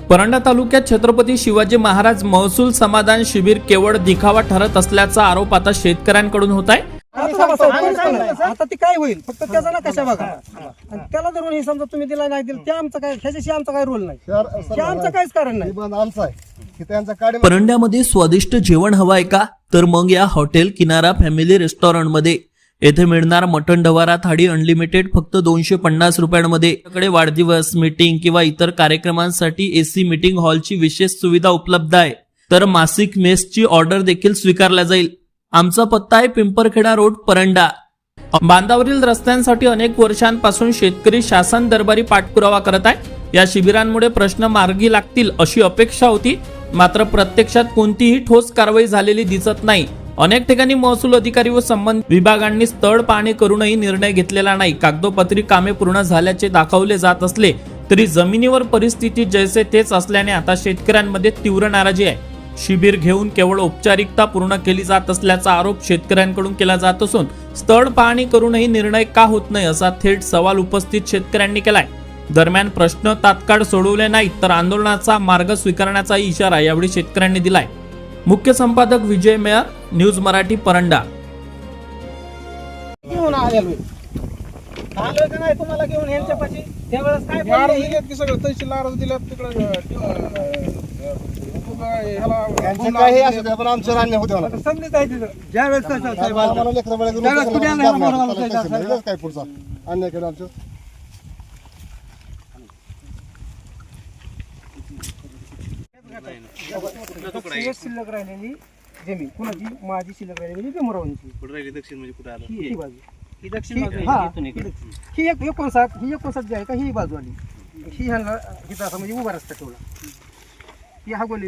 परंडा तालुक्यात छत्रपती शिवाजी महाराज महसूल समाधान शिबिर केवळ दिखावा ठरत असल्याचा आरोप आता शेतकऱ्यांकडून होत आहे। आता ती काय होईल, फक्त त्याचा ना कशा बघा आणि त्याला धरून हे समजा तुम्ही दिला नाही दिला, त्या आमचा काय ह्याच्याशी आमचा काय रोल नाही, आमचं काहीच कारण नाही। परंड्यामध्ये स्वादिष्ट जेवण हवंय का, तर मग या हॉटेल किनारा फॅमिली रेस्टॉरंट मध्ये येथे मिळणार मटण डवारा थाळी अनलिमिटेड फक्त 250 रुपयांमध्ये। आपल्याकडे वाढदिवस, मीटिंग किंवा इतर कार्यक्रमांसाठी एसी मीटिंग हॉलची विशेष सुविधा उपलब्ध आहे, तर मासिक मेसची ऑर्डर देखील स्वीकारला जाईल। आमचा पत्ता आहे पिंपरखेडा रोड, परंडा। बांधावरील रस्त्यांसाठी अनेक वर्षांपासून शेतकरी शासन दरबारी पाठपुरावा करत आहे। या शिबिरांमुळे प्रश्न मार्गी लागतील अशी अपेक्षा होती, मात्र प्रत्यक्षात कोणतीही ठोस कारवाई झालेली दिसत नाही। अनेक ठिकाणी महसूल अधिकारी व संबंधित विभागांनी स्थळ पाहणी करूनही निर्णय घेतलेला नाही। कागदोपत्री कामे पूर्ण झाल्याचे दाखवले जात असले तरी जमिनीवर परिस्थिती जैसे तेच असल्याने आता शेतकऱ्यांमध्ये तीव्र नाराजी आहे। शिबिर घेऊन केवळ औपचारिकता पूर्ण केली जात असल्याचा आरोप शेतकऱ्यांकडून केला जात असून स्थळ पाहणी करूनही निर्णय का होत नाही असा थेट सवाल उपस्थित शेतकऱ्यांनी केलाय। दरम्यान प्रश्न तात्काळ सोडवले नाहीत तर आंदोलनाचा मार्ग स्वीकारण्याचा इशारा यावेळी शेतकऱ्यांनी दिलाय। मुख्य संपादक विजय मेयर, न्यूज मराठी, परंडा। तुम्हाला घेऊन यांच्यापाशी त्यावेळेस काय सगळं तहसीलदार दिलं तिकडे शिल्लक राहिलेली जमीन कुणाची, माझी शिल्लक राहिलेली भीमरावांची। कुठे राहिली दक्षिण म्हणजे कुठे आलं ही बाजू, ही दक्षिण बाजू हा आहे, इथून इकडे ही 59 जी आहे का ही बाजू आली, ही ह्यांना हिथं असं म्हणजे उभा रस्ता ठेवला, ही हा गोली